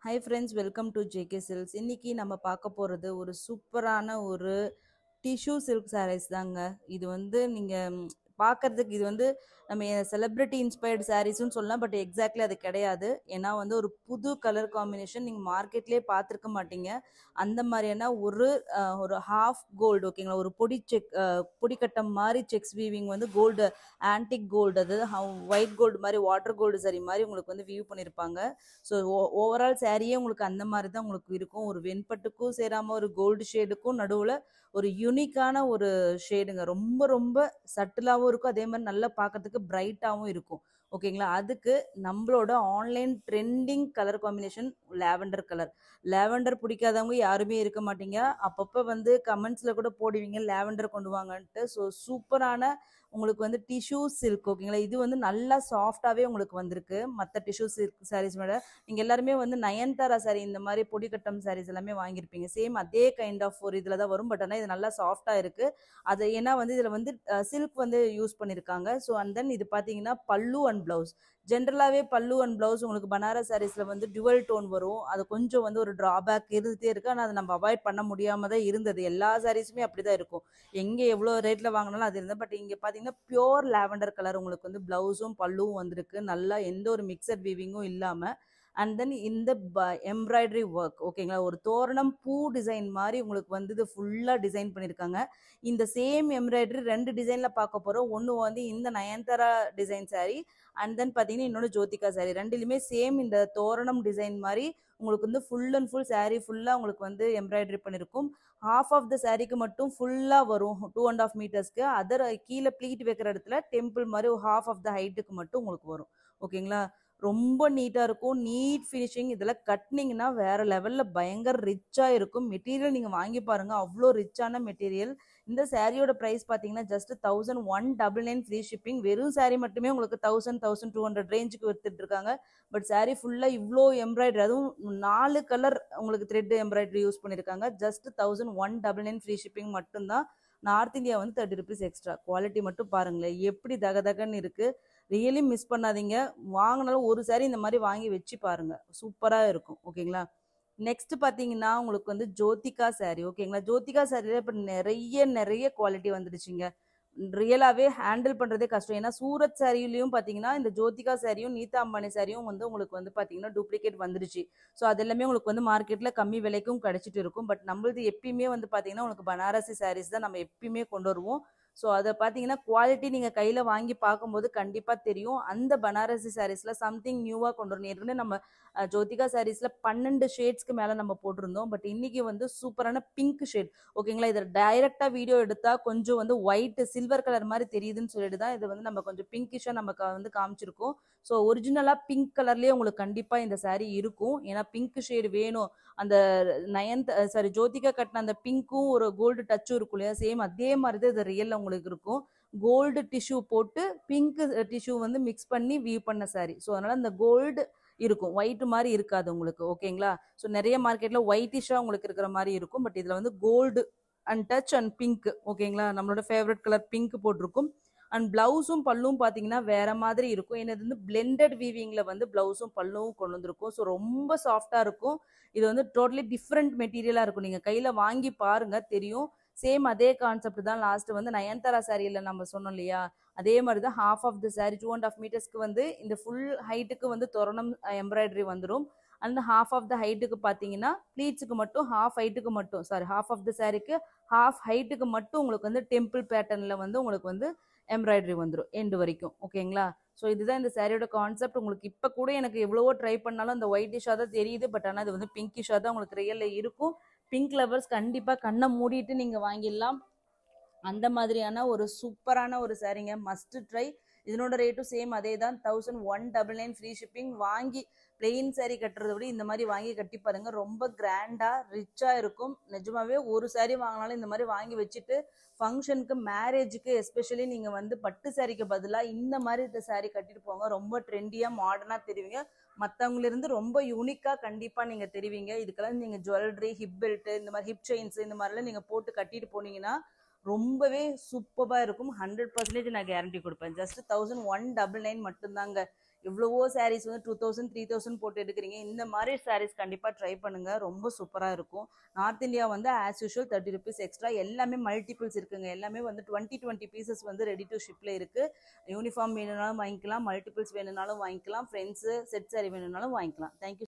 Hi friends, welcome to JK Silks. இன்னைக்கு நம்ம பார்க்க போறது ஒரு சூப்பரான ஒரு டிஷ்யூ சில்க் sarees தாங்க. இது வந்து நீங்க பார்க்கறதுக்கு இது வந்து நம்ம செலிபிரிட்டி இன்ஸ்பயர்டு சாரீஸ்னு சொல்லலாம். பட் எக்ஸாக்ட்லி அது கிடையாது. ஏன்னா வந்து ஒரு புது கலர் காம்பினேஷன் நீங்க மார்க்கெட்லயே பார்த்துருக்க மாட்டீங்க. அந்த மாதிரியான ஒரு ஹாஃப் கோல்டு ஓகேங்களா, ஒரு பொடிக்கட்டம் மாதிரி செக்ஸ் வீவிங் வந்து கோல்டு, ஆன்டிக் கோல்டு, அதாவது ஒயிட் கோல்டு மாதிரி வாட்டர் கோல்டு சரி மாதிரி உங்களுக்கு வந்து வியூ பண்ணியிருப்பாங்க. ஸோ ஓவரால் சாரியே உங்களுக்கு அந்த மாதிரி தான் உங்களுக்கு இருக்கும். ஒரு வெண்பட்டுக்கும் சேராம ஒரு கோல்டு ஷேடுக்கும் நடுவில் ஒரு யூனிக்கான ஒரு ஷேடுங்க. ரொம்ப ரொம்ப சட்டிலாகவும் இருக்கும், அதே மாதிரி நல்லா பார்க்கறதுக்கு பிரைட்டாகவும் இருக்கும். ஓகேங்களா, அதுக்கு நம்மளோட online trending colour combination lavender colour. Lavender பிடிக்காதவங்க யாருமே இருக்க மாட்டீங்க. அப்பப்போ வந்து கமெண்ட்ஸில் கூட போடுவீங்க லாவெண்டர் கொண்டு வாங்கன்ட்டு. ஸோ சூப்பரான உங்களுக்கு வந்து டிஷ்யூ சில்க் ஓகேங்களா. இது வந்து நல்லா சாஃப்டாகவே உங்களுக்கு வந்திருக்கு மற்ற டிஷ்யூ சில்க் சாரீஸ் விட. நீங்கள் எல்லாருமே வந்து நயன்தாரா சாரி இந்த மாதிரி பொடிக்கட்டம் சாரீஸ் எல்லாமே வாங்கியிருப்பீங்க. சேம் அதே கைண்ட் ஆஃப் ஒரு இதில் தான் வரும். பட் ஆனால் இது நல்லா சாஃப்டாக இருக்குது. அது ஏன்னா வந்து இதில் வந்து சில்க் வந்து யூஸ் பண்ணியிருக்காங்க. ஸோ அண்ட் தென் இது பார்த்தீங்கன்னா பல்லு அண்ட் ப்ளவுஸ். ஜென்ரலாகவே பல்லு அண்ட் ப்ளவுஸ் உங்களுக்கு பனாரஸ் சாரீஸில் வந்து டுவல் டோன் வரும். அது கொஞ்சம் வந்து ஒரு ட்ராபேக் இருந்துகிட்டே இருக்குது. ஆனால் அதை நம்ம அவாய்ட் பண்ண முடியாமல் தான் இருந்தது. எல்லா சாரீஸுமே அப்படி தான் இருக்கும். எங்கே எவ்வளோ ரேட்டில் வாங்கினாலும் அது இருந்தது. பட் இங்கே பார்த்தீங்கன்னா பியோர் லாவெண்டர் கலர் உங்களுக்கு வந்து ப்ளவுஸும் பல்லுவும் வந்திருக்கு. நல்லா எந்த ஒரு மிக்சட் வீவிங்கும் இல்லாமல். அண்ட் தென் இந்த எம்ப்ராய்டரி ஒர்க் ஓகேங்களா, ஒரு தோரணம் பூ டிசைன் மாதிரி உங்களுக்கு வந்து இது ஃபுல்லாக டிசைன் பண்ணியிருக்காங்க. இந்த சேம் எம்ப்ராய்டரி ரெண்டு டிசைனில் பார்க்க போகிறோம். ஒன்று வந்து இந்த Nayanthara design sari, and then பார்த்தீங்கன்னா இன்னொன்று ஜோதிகா சாரீ. ரெண்டுலையுமே சேம் இந்த தோரணம் டிசைன் மாதிரி உங்களுக்கு வந்து ஃபுல் அண்ட் ஃபுல் சாரீ ஃபுல்லாக உங்களுக்கு வந்து எம்ப்ராய்டரி பண்ணியிருக்கும். ஹாஃப் ஆஃப் த சாரீக்கு மட்டும் ஃபுல்லாக வரும் 2.5 மீட்டர்ஸ்க்கு. அதர் கீழே ப்ளீட் வைக்கிற இடத்துல டெம்பிள் மாதிரி ஹாஃப் ஆஃப் த ஹைட்டுக்கு மட்டும் உங்களுக்கு வரும். ஓகேங்களா, ரொம்ப நீட்டாக இருக்கும். NEET finishing. இதில் கட்டினீங்கன்னா வேற லெவலில் பயங்கர ரிச்சாக இருக்கும். மெட்டீரியல் நீங்கள் வாங்கி பாருங்கள், அவ்வளோ ரிச்சான மெட்டீரியல். இந்த சாரியோட ப்ரைஸ் பார்த்தீங்கன்னா ஜஸ்ட் 1199 ஃப்ரீ ஷிப்பிங். வெறும் சாரீ மட்டுமே உங்களுக்கு 1200 ரேஞ்சுக்கு வித்துட்டு இருக்காங்க. பட் சாரீ ஃபுல்லாக இவ்வளோ எம்ப்ராய்டரி, அதுவும் 4 கலர் உங்களுக்கு த்ரெட் எம்ப்ராய்டரி யூஸ் பண்ணியிருக்காங்க. ஜஸ்ட் 1199 ஃப்ரீ ஷிப்பிங் மட்டும்தான். நார்த் இந்தியா வந்து 30 ருபீஸ் எக்ஸ்ட்ரா. குவாலிட்டி மட்டும் பாருங்களேன் எப்படி தகதகன்னு இருக்கு. ரியலி மிஸ் பண்ணாதீங்க. வாங்கினாலும் ஒரு சாரி இந்த மாதிரி வாங்கி வச்சு பாருங்க, சூப்பராக இருக்கும். ஓகேங்களா, நெக்ஸ்ட் பார்த்தீங்கன்னா உங்களுக்கு வந்து ஜோதிகா சாரி. ஓகேங்களா, ஜோதிகா சாரியில் இப்போ நிறைய நிறைய குவாலிட்டி வந்துடுச்சுங்க. ரியலாகவே ஹேண்டில் பண்ணுறதே கஷ்டம். ஏன்னா சூரத் சாரிலையும் பார்த்தீங்கன்னா இந்த ஜோதிகா சாரியும் நீதா அம்பானி சாரியும் வந்து உங்களுக்கு வந்து பார்த்தீங்கன்னா டூப்ளிகேட் வந்துடுச்சு. ஸோ அது எல்லாமே உங்களுக்கு வந்து மார்க்கெட்டில் கம்மி விலைக்கும் கிடைச்சிட்டு இருக்கும். பட் நம்மளது எப்பயுமே வந்து பார்த்தீங்கன்னா உங்களுக்கு பனாரசி சாரீஸ் தான் நம்ம எப்பயுமே கொண்டு வருவோம். ஸோ அதை பார்த்தீங்கன்னா குவாலிட்டி நீங்கள் கையில் வாங்கி பார்க்கும்போது கண்டிப்பாக தெரியும். அந்த பனாரசி சாரீஸில் சம்திங் நியூவாக கொண்டு வரணும். ஏற்கனவே நம்ம ஜோதிகா சாரீஸில் 12 ஷேட்ஸ்க்கு மேலே நம்ம போட்டிருந்தோம். பட் இன்னைக்கு வந்து சூப்பரான பிங்க் ஷேட். ஓகேங்களா, இதில் டைரெக்டாக வீடியோ எடுத்தால் கொஞ்சம் வந்து ஒயிட் சில்வர் கலர் மாதிரி தெரியுதுன்னு சொல்லிட்டு தான் இது வந்து நம்ம கொஞ்சம் பிங்கிஷாக நமக்கு வந்து காமிச்சிருக்கோம். ஸோ ஒரிஜினலாக பிங்க் கலர்லேயே உங்களுக்கு கண்டிப்பாக இந்த சாரீ இருக்கும். ஏன்னா பிங்க் ஷேடு வேணும். அந்த ஜோதிகா கட்டின அந்த பிங்க்கும் ஒரு கோல்டு டச்சும் இருக்கும் இல்லையா, சேம் அதே மாதிரி தான் இது ரியல்ல உங்களுக்கு இருக்கும். கோல்டு டிஷ்யூ போட்டு பிங்க் டிஷ்யூ வந்து மிக்ஸ் பண்ணி வீவ் பண்ண சாரி. ஸோ அதனால இந்த கோல்டு இருக்கும், ஒயிட் மாதிரி இருக்காது உங்களுக்கு. ஓகேங்களா, ஸோ நிறைய மார்க்கெட்ல ஒயிட்டிஷா உங்களுக்கு இருக்கிற மாதிரி இருக்கும். பட் இதுல வந்து gold and touch and pink. ஓகேங்களா, நம்மளோட ஃபேவரட் கலர் பிங்க் போட்டிருக்கும். அண்ட் பிளவுஸும் பல்லும் பார்த்தீங்கன்னா வேற மாதிரி இருக்கும். ஏன்னா இது வந்து பிளெண்டட் வீவிங்ல வந்து பிளவுஸும் பல்லும் கொண்டு வந்திருக்கும். ஸோ ரொம்ப சாஃப்டா இருக்கும். இது வந்து டோட்டலி டிஃப்ரெண்ட் மெட்டீரியலா இருக்கும். நீங்க கையில வாங்கி பாருங்க தெரியும். சேம் அதே கான்செப்ட் தான் லாஸ்ட் வந்து நயன்தாரா சாரியில நம்ம சொன்னோம் இல்லையா, அதே மாதிரி தான் ஹாஃப் ஆஃப் த சாரி 2.5 மீட்டர்ஸ்க்கு வந்து இந்த ஃபுல் ஹைட்டுக்கு வந்து தோரணம் எம்ப்ராய்டரி வந்துடும். அந்த ஹாஃப் ஆஃப் த ஹைட்டுக்கு பார்த்தீங்கன்னா ப்ளீட்ஸுக்கு மட்டும் ஹாஃப் ஹைட்டுக்கு மட்டும் ஹாஃப் ஆஃப் த சாரிக்கு ஹாஃப் ஹைட்டுக்கு மட்டும் உங்களுக்கு வந்து டெம்பிள் பேட்டர்னில் வந்து உங்களுக்கு வந்து எம்ப்ராய்டரி வந்துடும் எண்டு வரைக்கும். ஓகேங்களா, ஸோ இதுதான் இந்த சாரியோட கான்செப்ட். உங்களுக்கு இப்போ கூட எனக்கு எவ்வளவோ ட்ரை பண்ணாலும் அந்த ஒயிட்டிஷாக தான் தெரியுது. பட் ஆனால் அது வந்து பிங்கிஷாக தான் உங்களுக்கு ரியலில் இருக்கும். பிங்க் லவர்ஸ் கண்டிப்பாக கண்ணை மூடிட்டு நீங்கள் வாங்கிடலாம். அந்த மாதிரியான ஒரு சூப்பரான ஒரு சாரீங்க, மஸ்ட் ட்ரை. இதனோட ரேட்டும் சேம் அதே தான், 1199 ஃப்ரீ ஷிப்பிங். வாங்கி பிளெயின் சாரீ கட்டுறதை விட இந்த மாதிரி வாங்கி கட்டி பாருங்க, ரொம்ப கிராண்டா ரிச்சா இருக்கும். நிஜமாவே ஒரு சாரீ வாங்கினாலும் இந்த மாதிரி வாங்கி வச்சுட்டு ஃபங்க்ஷனுக்கு மேரேஜுக்கு எஸ்பெஷலி நீங்க வந்து பட்டு சாரிக்கு பதிலாக இந்த மாதிரி இந்த சாரீ கட்டிட்டு போங்க. ரொம்ப ட்ரெண்டியா மாடர்னா தெரிவிங்க. மற்றவங்கள இருந்து ரொம்ப யூனிக்கா கண்டிப்பா நீங்க தெரிவிங்க. இதுக்கெல்லாம் நீங்க ஜுவல்லரி, ஹிப் பெல்ட், இந்த மாதிரி ஹிப் செயின்ஸ் இந்த மாதிரிலாம் நீங்க போட்டு கட்டிட்டு போனீங்கன்னா ரொம்பவே சூப்பராக இருக்கும். 100% நான் கேரண்டி கொடுப்பேன். ஜஸ்ட் 1199 மட்டும்தாங்க. எவ்வளவோ சாரீஸ் வந்து 2000 3000 போட்டு எடுக்கிறீங்க. இந்த மாதிரி சாரீஸ் கண்டிப்பா ட்ரை பண்ணுங்க, ரொம்ப சூப்பரா இருக்கும். நார்த் இந்தியா வந்து ஆஸ் யூஷுவல் 30 ருபீஸ் எக்ஸ்ட்ரா. எல்லாமே மல்டிபிள்ஸ் இருக்குங்க, எல்லாமே வந்து 20 பீசஸ் வந்து ரெடி டு ஷிப்ல இருக்கு. யூனிஃபார்ம் வேணும்னாலும் வாங்கிக்கலாம், மல்டிபிள்ஸ் வேணும்னாலும் வாங்கிக்கலாம், ஃப்ரெண்ட்ஸ் செட் சாரி வேணும்னாலும் வாங்கிக்கலாம். தேங்க்யூ.